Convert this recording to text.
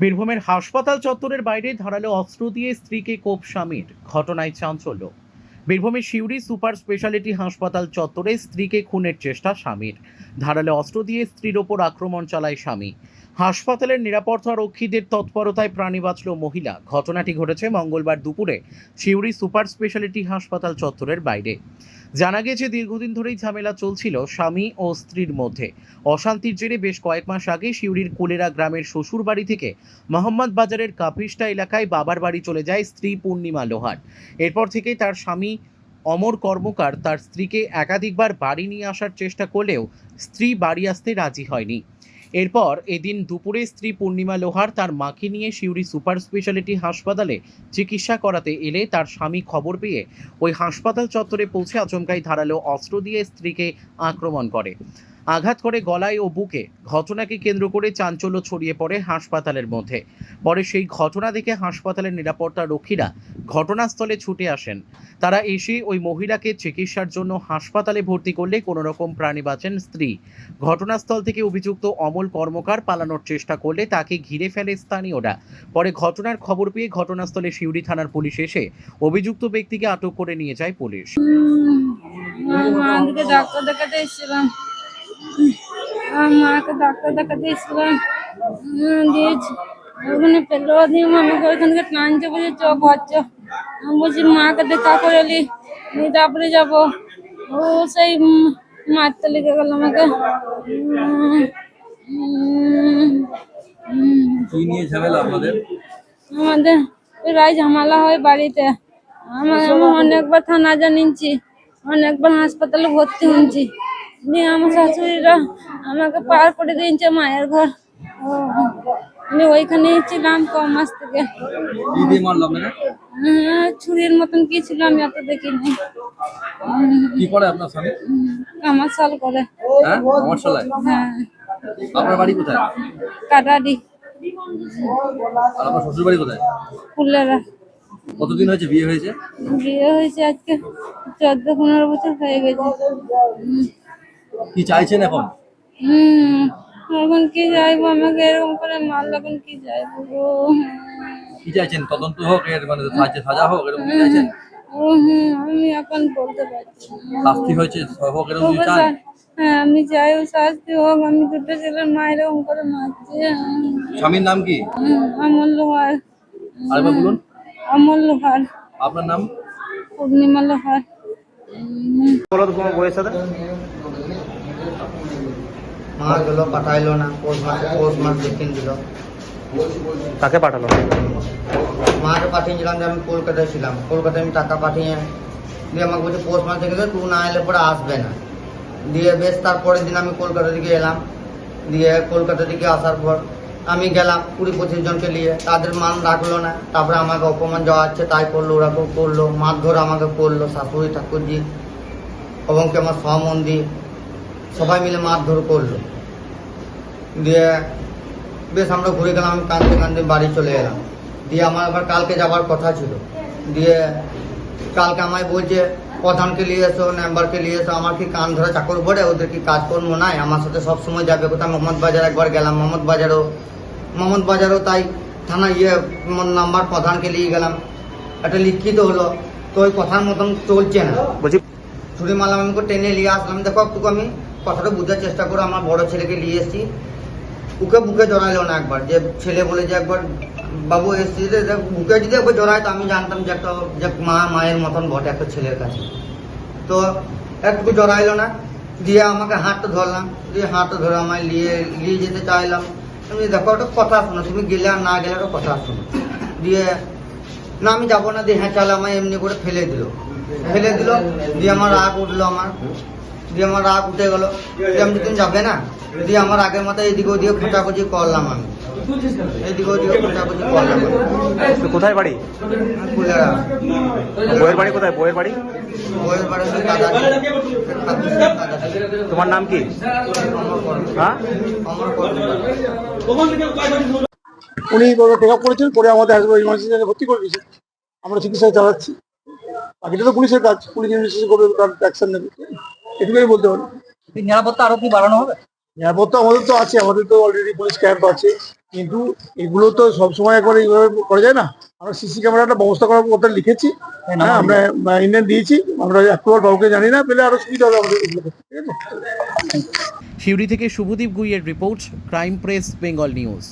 বীরভূমের হাসপাতাল চত্বরের বাইরে ধারালো অস্ত্র দিয়ে স্ত্রীকে কোপ স্বামীর, ঘটনায় চাঞ্চল্য। বীরভূমের সিউড়ি সুপার স্পেশালিটি হাসপাতাল চত্বরে স্ত্রীকে খুনের চেষ্টা স্বামীর। ধারালো অস্ত্র দিয়ে স্ত্রীর ওপর আক্রমণ চালায় স্বামী। হাসপাতালের নিরাপত্তা রক্ষীদের তৎপরতায় প্রাণে বাঁচল মহিলা। ঘটনাটি ঘটেছে মঙ্গলবার দুপুরে সিউড়ি সুপার স্পেশালিটি হাসপাতাল চত্বরের বাইরে। জানা গেছে দীর্ঘদিন ধরেই ঝামেলা চলছিল স্বামী ও স্ত্রীর মধ্যে। অশান্তির জেরে বেশ কয়েক মাস আগে সিউড়ির কুলেরা গ্রামের শ্বশুর বাড়ি থেকে মোহাম্মদ বাজারের কাপিস্টা এলাকায় বাবার বাড়ি চলে যায় স্ত্রী পূর্ণিমা লোহার। এরপর থেকেই তার স্বামী অমর কর্মকার তার স্ত্রীকে একাধিকবার বাড়ি নিয়ে আসার চেষ্টা করলেও স্ত্রী বাড়ি আসতে রাজি হয়নি। এরপর এদিন দুপুরে স্ত্রী পূর্ণিমা লোহার তার মাকে নিয়ে সিউড়ি সুপার স্পেশালিটি হাসপাতালে চিকিৎসা করাতে এলে তার স্বামী খবর পেয়ে ওই হাসপাতাল চত্বরে পৌঁছে আচমকাই ধারালো অস্ত্র দিয়ে স্ত্রীকে আক্রমণ করে, আঘাত করে গলায় ও বুকে। ঘটনাকে কেন্দ্র করে চাঞ্চল্য ছড়িয়ে পড়ে হাসপাতালের মধ্যে। পরে সেই ঘটনা দেখে হাসপাতালের নিরাপত্তা রক্ষীরা ঘটনাস্থলে ছুটে আসেন। তারা এসে ওই মহিলাকে চিকিৎসার জন্য হাসপাতালে ভর্তি করলে কোনো রকম প্রাণে বাঁচেন স্ত্রী। ঘটনাস্থল থেকে অভিযুক্ত অমল কর্মকার পালানোর চেষ্টা করলে তাকে ঘিরে ফেলে স্থানীয়রা। পরে ঘটনার খবর পেয়ে ঘটনাস্থলে সিউড়ি থানার পুলিশ এসে অভিযুক্ত ব্যক্তিকে আটক করে নিয়ে যায় পুলিশ। মাকে ডাক্তার দেখাতে এসেছিলাম, মাকে ডাক্তার দেখাতে এসেছিলাম, দিয়েছি ওখানে পেলো দিয়ে আমাকে ওইখানকে টানছে, বলছে চ ঘর চ। আমি বলছি মাকে দেখা করে এলি, তারপরে যাবো। ও সেই মারতে লেগে গেল আমাকে। কি নিয়ে ঝামেলা আপনাদের? আমাদের প্রায় ঝামেলা হয় বাড়িতে। আমি অনেকবার থানা জানিয়েছি, অনেকবার হাসপাতালে ভর্তি হয়েছি, দিয়ে আমার শাশুড়িরা আমাকে পার করে দিয়েছে মায়ের ঘর। ওইখানেই ছিলাম কম মাস থেকে। কি দিয়ে মারলো আপনাকে? ছুরির মতন কি ছিল আমি এত দেখিনি। কি করে আপনার স্বামী? আমার সাল করে। হ্যাঁ, আমার শালায়। হ্যাঁ, আপনার বাড়ি কোথায়? কাটারি। আর আপনার শ্বশুর বাড়ি কোথায়? ফুলেরা। কতদিন হয়েছে বিয়ে হয়েছে? বিয়ে হয়েছে আজকে 14-15 বছর হয়ে গেছে। কি চাইছেন এখন? এখন কি যাইবো, আমাকে এরকম করে মারলো, এখন কি যাইবো গো। কি চাইছেন? তদন্ত হোক, এর মানে সাজা হোক, এরকম কি চাইছেন? আমি এখন বলতে পারছি না। শাস্তি হয়েছে হোক, এরকম কি চান? হ্যাঁ, আমি চাই ও শাস্তি হোক। আমি দুটো ছেলের মায়ের এরকম করে মারছে। স্বামীর নাম কি? অমল লোহার। আরেকবার বলুন। অমল লোহার। আপনার নাম? পূর্ণিমা লোহার। বলো তো তোমার বউয়ের সাথে? মার গেল, পাঠাইলো না, পোস্ট মাস দেখিয়ে দিল। কাকে পাঠালো? মাকে পাঠিয়েছিলাম যে আমি কলকাতায় ছিলাম, কলকাতায় আমি টাকা পাঠিয়ে দিয়ে আমাকে বলছে পোস্ট মাস দেখে তুই না এলে পরে আসবে না। দিয়ে বেশ তারপরের দিন আমি কলকাতা থেকে এলাম। দিয়ে কলকাতা থেকে আসার পর আমি গেলাম 20-25 জনকে নিয়ে, তাদের মান রাখলো না। তারপরে আমাকে অপমান যাওয়া হচ্ছে তাই করলো, ওরাকেও করলো, মারধর আমাকে করলো, শাশুড়ি ঠাকুরজি এবং কি আমার সম্বন্ধী সবাই মিলে মারধর করলো। দিয়ে বেশ আমরা ঘুরে গেলাম, আমি কাঁদতে কাঁদতে বাড়ি চলে এলাম। দিয়ে আমার আবার কালকে যাওয়ার কথা ছিল। দিয়ে কালকে আমায় বলছে প্রধানকে নিয়ে এসো, মেম্বারকে নিয়ে এসো। আমার কি কান ধরে চাকর পড়ে? ওদের কি কাজকর্ম নাই? আমার সাথে সব সময় যাবে। কোথায় মোহাম্মদ বাজার একবার গেলাম, মোহাম্মদ বাজারও তাই থানা নাম্বার প্রধানকে নিয়ে গেলাম, একটা লিখিত হলো। তো ওই কথার মতন চলছে না। বলছি ছুরি মারলাম, আমি টেনে নিয়ে আসলাম। দেখো একটু আমি কথাটা বোঝার চেষ্টা করে আমার বড় ছেলেকে নিয়ে এসেছি, ওকে বুকে জড়াইলো না একবার। যে ছেলে বলে যে একবার বাবু এসেছি, বুকে যদি একবার জড়ায় তো আমি জানতাম যে একটা যে মায়ের মতন বটে একটা ছেলের কাছে। তো একটু জড়াইলো না। দিয়ে আমাকে হাতটা ধরলাম, দিয়ে হাতটা ধরে আমায় নিয়ে যেতে চাইলাম। আমি দেখো একটা কথা শোনো, তুমি গেলে আর না গেলে একটা কথা শোনো। দিয়ে না আমি যাবো না, দিয়ে হ্যাঁ চালে আমায় এমনি করে ফেলে দিল। দিয়ে আমার রাগ উঠলো, দিয়ে আমার রাগ উঠে গেলো। এমনি তুমি যাবে না। দিয়ে আমার আগের মাথায় এদিকে ওদিকে খোঁচাখুচি করলাম, আমি এদিকে ওদিকে খোঁচাখুচি করলাম। কোথায় বাড়ি? ফুলেরা। বউয়ের বাড়ি কোথায়? বউয়ের বাড়ি দাদা। তোমার নাম কি? হ্যাঁ, আমার কর্ম। উনি টেক আপ করেছেন, করে আমাদের হাসপাতাল ইমার্জেন্সি ভর্তি করে দিয়েছে। আমরা চিকিৎসা চালাচ্ছি। বাকিটা তো পুলিশের কাজ, পুলিশ ইনভেস্টিগেশন করবে, তার অ্যাকশন নেবে, এটুকুই বলতে পারি। নিরাপত্তা আরো কি বাড়ানো হবে? নিরাপত্তা আমাদের তো আছে, আমাদের তো অলরেডি পুলিশ ক্যাম্প আছে, কিন্তু এগুলো তো সবসময় একবার এইভাবে করা যায় না। আমরা সিসি ক্যামেরাটা ব্যবস্থা করার কথা লিখেছি, হ্যাঁ আমরা ইন্ডিয়ান দিয়েছি, আমরা অ্যাপ্রুভাল কাউকে জানি না, পেলে আরো সুবিধা হবে আমাদের এগুলো করতে, ঠিক আছে। সিউড়ি থেকে শুভদীপ গুইয়ের report, crime press Bengal news.